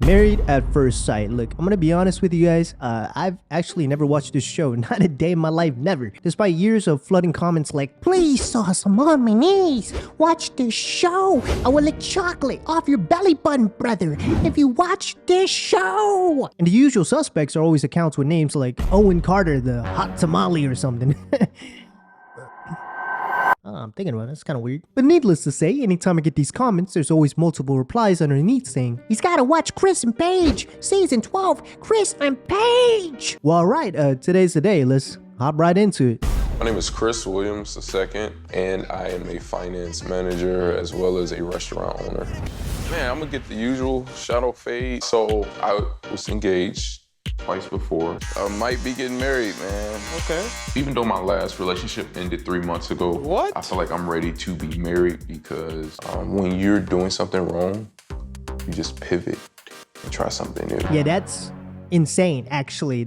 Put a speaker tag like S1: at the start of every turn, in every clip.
S1: Married at First Sight. Look, I'm gonna be honest with you guys. I've actually never watched this show. Not a day in my life, never. Despite years of flooding comments like, please, sauce, I'm on my knees. Watch this show. I will lick chocolate off your belly button, brother, if you watch this show. And the usual suspects are always accounts with names like Owen Carter, the hot tamale or something. I'm thinking about it, it's kind of weird. But needless to say, anytime I get these comments, there's always multiple replies underneath saying, he's gotta watch Chris and Paige, season 12, Chris and Paige! Well, alright, today's the day, let's hop right into it.
S2: My name is Chris Williams II, and I am a finance manager as well as a restaurant owner. Man, I'm gonna get the usual shadow fade. So I was engaged twice before. I might be getting married, man.
S3: Okay.
S2: Even though my last relationship ended 3 months ago,
S3: What?
S2: I feel like I'm ready to be married because when you're doing something wrong, you just pivot and try something new.
S1: Yeah, that's insane, actually.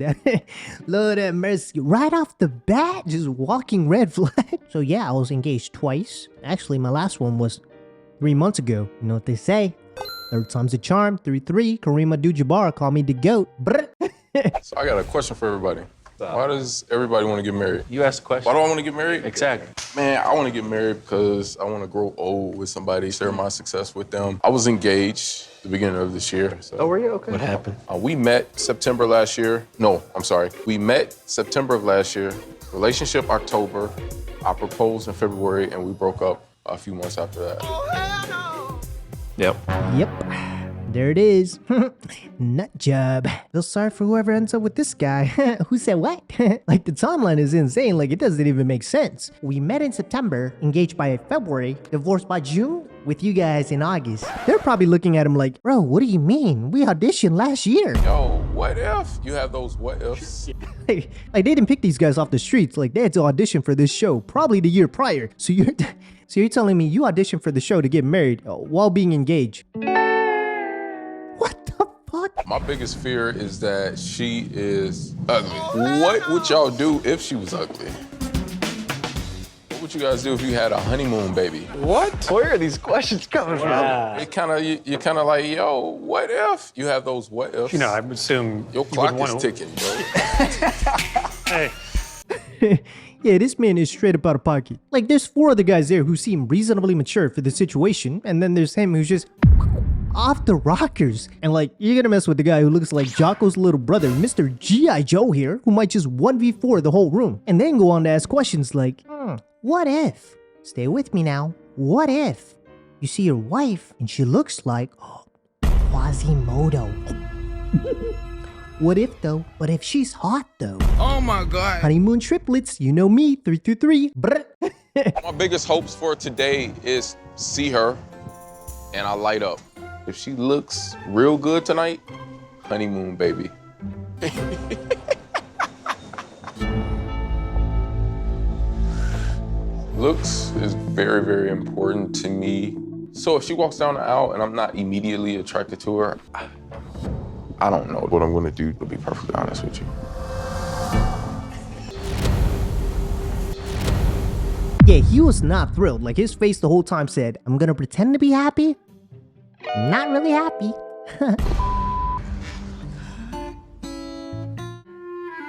S1: Lord have mercy. Right off the bat, just walking red flag. So yeah, I was engaged twice. Actually, my last one was 3 months ago. You know what they say? Third time's a charm. 3-3. Kareem Abdul-Jabbar call me the GOAT. Brr.
S2: So I got a question for everybody. Why does everybody want to get married?
S3: You asked a question.
S2: Why do I want to get married?
S3: Exactly.
S2: Man, I want to get married because I want to grow old with somebody, share my success with them. I was engaged at the beginning of this year. So.
S3: Oh, were you? Okay. What happened?
S2: We met September last year. No, I'm sorry. We met September of last year. Relationship October. I proposed in February, and we broke up a few months after that.
S3: Yep.
S1: Yep. There it is. Nut job. Feel sorry for whoever ends up with this guy. Who said what? Like, the timeline is insane. Like, it doesn't even make sense. We met in September, engaged by February, divorced by June, with you guys in August. They're probably looking at him like, bro, what do you mean? We auditioned last year.
S2: Yo, what if? You have those what ifs?
S1: Like, they didn't pick these guys off the streets. Like, they had to audition for this show probably the year prior. So you're telling me you auditioned for the show to get married while being engaged? What the fuck?
S2: My biggest fear is that she is ugly. What would y'all do if she was ugly? What would you guys do if you had a honeymoon baby?
S3: What? Where are these questions coming from?
S2: It kind of, you're kind of like, yo, what if? You have those what ifs.
S4: You know, I would assume
S2: Your
S4: you
S2: clock
S4: would
S2: is
S4: want
S2: ticking, bro.
S4: Hey,
S1: Yeah, this man is straight up out of pocket. Like, there's 4 other guys there who seem reasonably mature for the situation, and then there's him who's just off the rockers. And like, you're gonna mess with the guy who looks like Jocko's little brother, Mr. G.I. Joe here, who might just 1v4 the whole room, and then go on to ask questions like, what if? Stay with me now. What if you see your wife and she looks like Quasimodo? What if though? What if she's hot though?
S2: Oh my God.
S1: Honeymoon triplets, you know me, 323. Brr.
S2: My biggest hopes for today is see her and I light up. If she looks real good tonight, honeymoon baby. Looks is very, very important to me. So if she walks down the aisle and I'm not immediately attracted to her, I don't know what I'm gonna do, to be perfectly honest with you.
S1: Yeah, he was not thrilled. Like, his face the whole time said, I'm gonna pretend to be happy. Not really happy.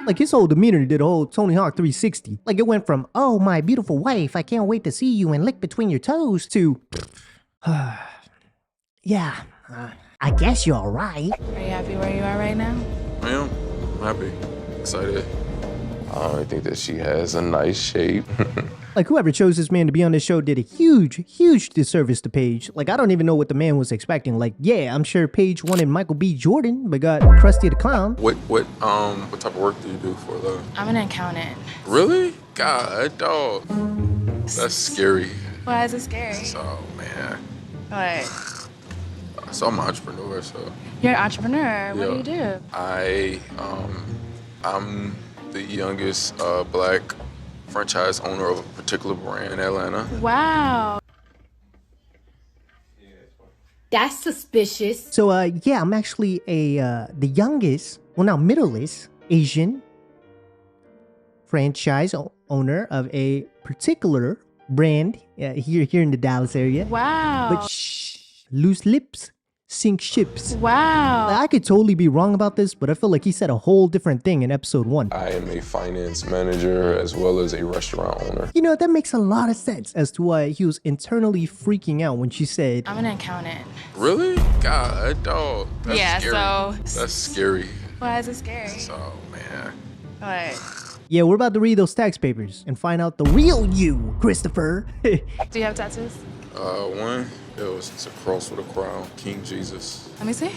S1: Like, his whole demeanor did a whole Tony Hawk 360. Like, it went from, oh, my beautiful wife, I can't wait to see you and lick between your toes, to, yeah, I guess you're alright.
S5: Are you happy where you are right now?
S2: I am. I'm happy. Excited. I think that she has a nice shape.
S1: Like, whoever chose this man to be on this show did a huge disservice to Paige. Like, I don't even know what the man was expecting. Like, yeah, I'm sure Paige wanted Michael B. Jordan, but got Krusty the Clown.
S2: What type of work do you do for the?
S5: I'm an accountant.
S2: Really? God, dog. That's scary.
S5: Why is it scary?
S2: So, man.
S5: What?
S2: So I'm an entrepreneur, so.
S5: You're an entrepreneur. What do you do?
S2: I'm the youngest black franchise owner of a particular brand in Atlanta.
S5: Wow.
S6: That's suspicious.
S1: So, yeah, I'm actually the youngest, well, now middleest Asian franchise owner of a particular brand here in the Dallas area.
S5: Wow.
S1: But shh, loose lips sink ships.
S5: Wow.
S1: I could totally be wrong about this, but I feel like he said a whole different thing in episode 1.
S2: I am a finance manager as well as a restaurant owner.
S1: You know, that makes a lot of sense as to why he was internally freaking out when she said,
S5: I'm an accountant.
S2: Really? God, dog. That's
S5: Yeah,
S2: scary.
S5: so-
S2: That's scary.
S5: Why is it scary?
S2: Oh, man.
S5: Like,
S1: yeah, we're about to read those tax papers and find out the real you, Christopher.
S5: do you have tattoos?
S2: One, it's a cross with a crown. King Jesus.
S5: Let me see.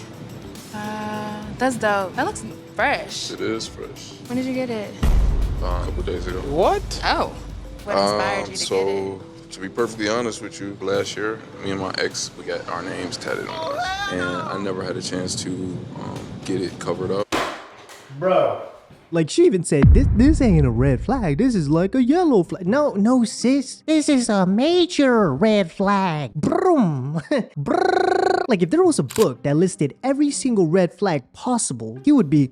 S5: That's dope. That looks fresh.
S2: It is fresh.
S5: When did you get it?
S2: A couple days ago.
S3: What?
S5: Oh. What inspired you to get it?
S2: To be perfectly honest with you, last year, me and my ex, we got our names tatted on us. And I never had a chance to get it covered up.
S3: Bro.
S1: Like she even said, this ain't a red flag. This is like a yellow flag. No, sis. This is a major red flag. Broom. Brrr. Like if there was a book that listed every single red flag possible, he would be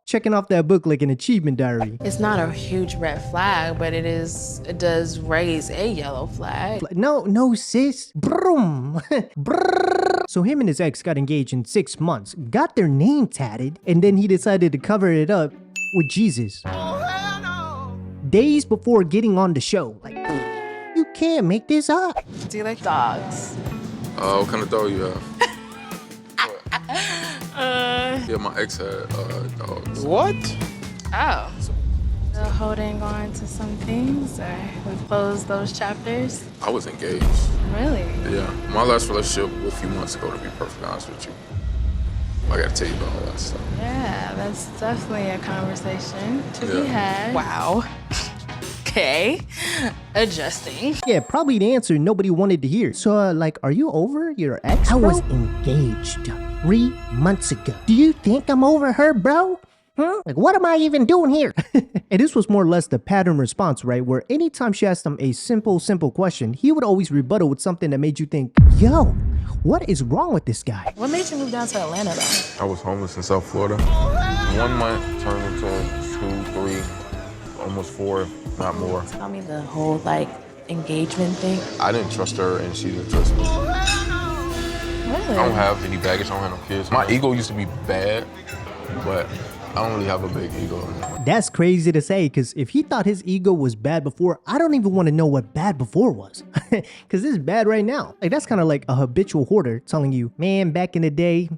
S1: checking off that book like an achievement diary.
S5: It's not a huge red flag, but it does raise a yellow flag.
S1: No, sis. Broom. Brrr. So him and his ex got engaged in 6 months, got their name tatted, and then he decided to cover it up with Jesus. Days before getting on the show. Like, you can't make this up.
S5: Do you like dogs?
S2: What kind of dog you have? Yeah, my ex had dogs.
S3: What?
S5: Oh. Still holding on to some things, or we've closed those chapters?
S2: I was engaged.
S5: Really?
S2: Yeah, my last relationship was a few months ago, to be perfectly honest with you. I gotta tell you about all that stuff.
S5: Yeah, that's definitely a conversation to be
S2: Yeah.
S5: had. Wow. Okay. Adjusting.
S1: Yeah, probably the answer nobody wanted to hear. So, like, are you over your ex, I was engaged 3 months ago. Do you think I'm over her, bro? Like, what am I even doing here? And this was more or less the pattern response, right? Where anytime she asked him a simple question, he would always rebuttal with something that made you think, yo, what is wrong with this guy?
S5: What made you move down to Atlanta, though?
S2: I was homeless in South Florida. 1 month turned into 2, 3, almost 4, not more.
S5: Tell me the whole, like, engagement thing.
S2: I didn't trust her and she didn't trust me.
S5: Really?
S2: I don't have any baggage, I don't have no kids. My ego used to be bad, but I don't really have a big ego anymore.
S1: That's crazy to say, because if he thought his ego was bad before, I don't even want to know what bad before was. Because this is bad right now. Like, that's kind of like a habitual hoarder telling you, man, back in the day,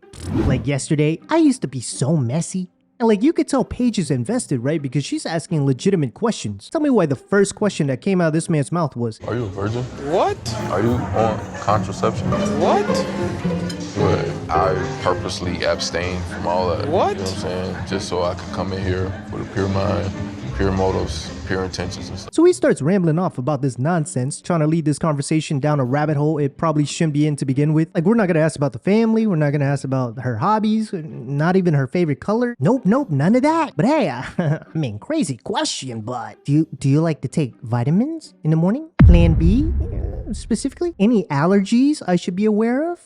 S1: like yesterday, I used to be so messy. And like, you could tell Paige is invested, right? Because she's asking legitimate questions. Tell me why the first question that came out of this man's mouth was,
S2: Are you a virgin?
S3: What?
S2: Are you on contraception?
S3: What?
S2: But I purposely abstain from all that.
S3: What?
S2: You know what I'm saying? Just so I can come in here with a pure mind, pure motives, pure intentions and stuff.
S1: so he starts rambling off about this nonsense, trying to lead this conversation down a rabbit hole it probably shouldn't be in to begin with. Like, we're not gonna ask about the family, we're not gonna ask about her hobbies, not even her favorite color. Nope, none of that. But hey, I mean, crazy question, but do you like to take vitamins in the morning? Plan B, specifically? Any allergies I should be aware of?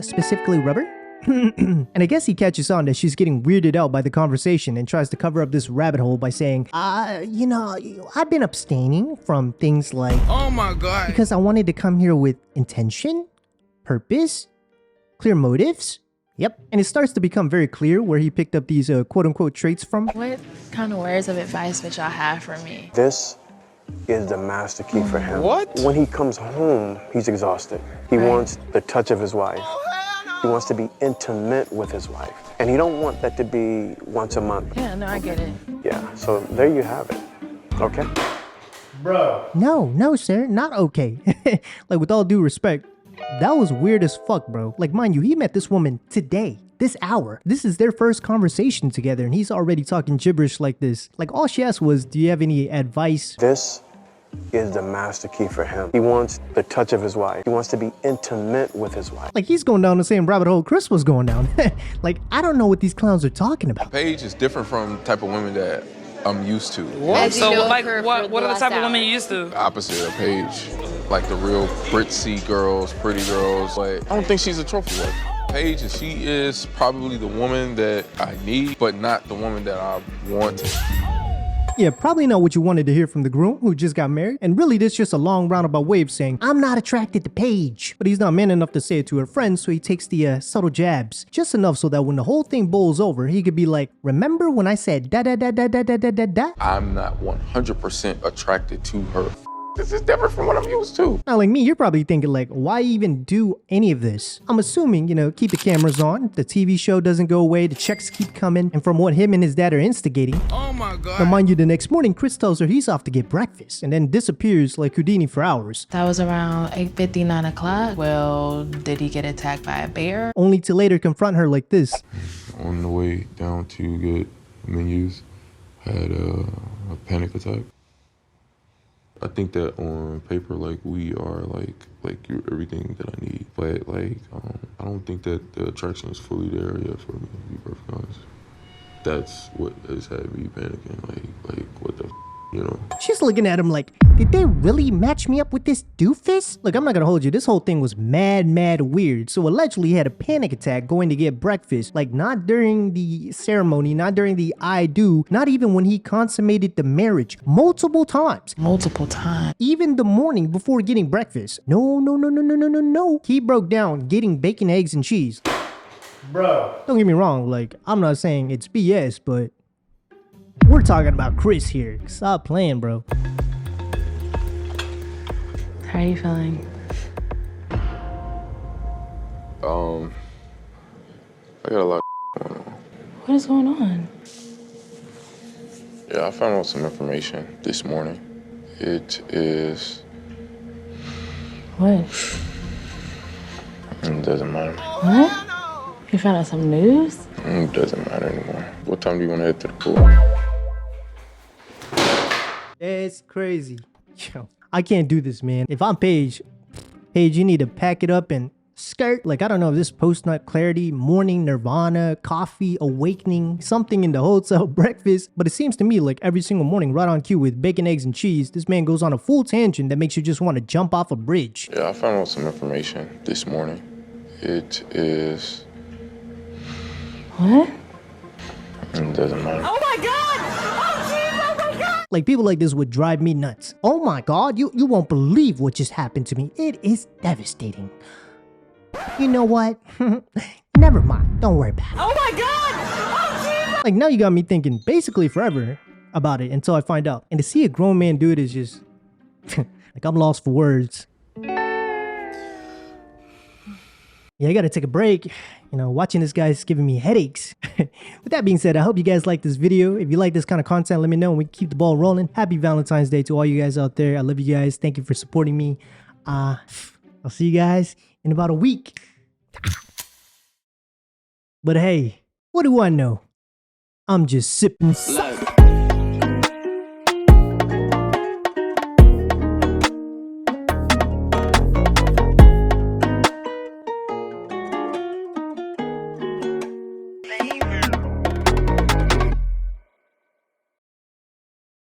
S1: Specifically rubber? And I guess he catches on that she's getting weirded out by the conversation and tries to cover up this rabbit hole by saying, you know, I've been abstaining from things like,
S3: Oh my God.
S1: because I wanted to come here with intention, purpose, clear motives. Yep. And it starts to become very clear where he picked up these quote unquote traits from.
S5: What kind of words of advice would y'all have for me?
S7: This is the master key for him.
S3: What?
S7: When he comes home, he's exhausted. He wants the touch of his wife. He wants to be intimate with his wife. And he don't want that to be once a month.
S5: Yeah, no, I get it.
S7: Yeah, so there you have it. Okay?
S3: Bro.
S1: No, sir, not okay. Like, with all due respect, that was weird as fuck, bro. Like, mind you, he met this woman today, this hour. This is their first conversation together, and he's already talking gibberish like this. Like, all she asked was, do you have any advice?
S7: This is the master key for him. He wants the touch of his wife. He wants to be intimate with his wife.
S1: Like, he's going down the same rabbit hole Chris was going down. Like, I don't know what these clowns are talking about.
S2: Paige is different from the type of women that I'm used to.
S3: What?
S8: So, like, what are the type of women you used to?
S2: Opposite of Paige. Like the real Britzy girls, pretty girls. Like, I don't think she's a trophy wife. Paige, she is probably the woman that I need, but not the woman that I want.
S1: Yeah, probably not what you wanted to hear from the groom who just got married. And really, this is just a long roundabout way of saying, I'm not attracted to Paige. But he's not man enough to say it to her friends, so he takes the subtle jabs. Just enough so that when the whole thing bowls over, he could be like, remember when I said da da da da da da da da da?
S2: I'm not 100% attracted to her. This is different from what I'm used to.
S1: Now, like me, you're probably thinking like, why even do any of this? I'm assuming, you know, keep the cameras on, the TV show doesn't go away, the checks keep coming, and from what him and his dad are instigating.
S3: Oh my God.
S1: Now, mind you, the next morning, Chris tells her he's off to get breakfast, and then disappears like Houdini for hours.
S9: That was around 8:50, 9 o'clock. Well, did he get attacked by a bear?
S1: Only to later confront her like this.
S2: On the way down to get menus, had a panic attack. I think that on paper, like, we are like you're everything that I need, but like I don't think that the attraction is fully there yet for me, to be perfectly honest. That's what has had me panicking, like what the you know.
S1: She's looking at him like, did they really match me up with this doofus? Look, I'm not gonna hold you, this whole thing was mad weird. So allegedly he had a panic attack going to get breakfast, like not during the ceremony, not during the I do, not even when he consummated the marriage, multiple times.
S9: Multiple times.
S1: Even the morning before getting breakfast. No. He broke down getting bacon, eggs, and cheese.
S3: Bro.
S1: Don't get me wrong, like, I'm not saying it's BS, but we're talking about Chris here. Stop playing, bro.
S9: How are you feeling?
S2: I got a lot going on.
S9: What is going on?
S2: Yeah, I found out some information this morning. It is...
S9: What?
S2: It doesn't matter.
S9: What? You found out some news?
S2: It doesn't matter anymore. What time do you want to head to the pool?
S1: It's crazy. Yo, I can't do this, man. If I'm Paige, you need to pack it up and skirt. Like, I don't know if this post-nut clarity, morning nirvana, coffee, awakening, something in the hotel breakfast. But it seems to me like every single morning, right on cue with bacon, eggs, and cheese, this man goes on a full tangent that makes you just want to jump off a bridge.
S2: Yeah, I found out some information this morning. It is...
S9: What?
S2: It doesn't matter.
S9: Oh my God! Oh jeez! Oh my God!
S1: Like, people like this would drive me nuts. Oh my God, you won't believe what just happened to me. It is devastating. You know what? Never mind. Don't worry about it.
S9: Oh my God! Oh jeez!
S1: Like, now you got me thinking basically forever about it until I find out. And to see a grown man do it is just... like, I'm lost for words. Yeah, I gotta take a break. You know, watching this guy's giving me headaches. With that being said, I hope you guys like this video. If you like this kind of content, let me know and we can keep the ball rolling. Happy Valentine's Day to all you guys out there. I love you guys. Thank you for supporting me. I'll see you guys in about a week. But hey, what do I know? I'm just sipping.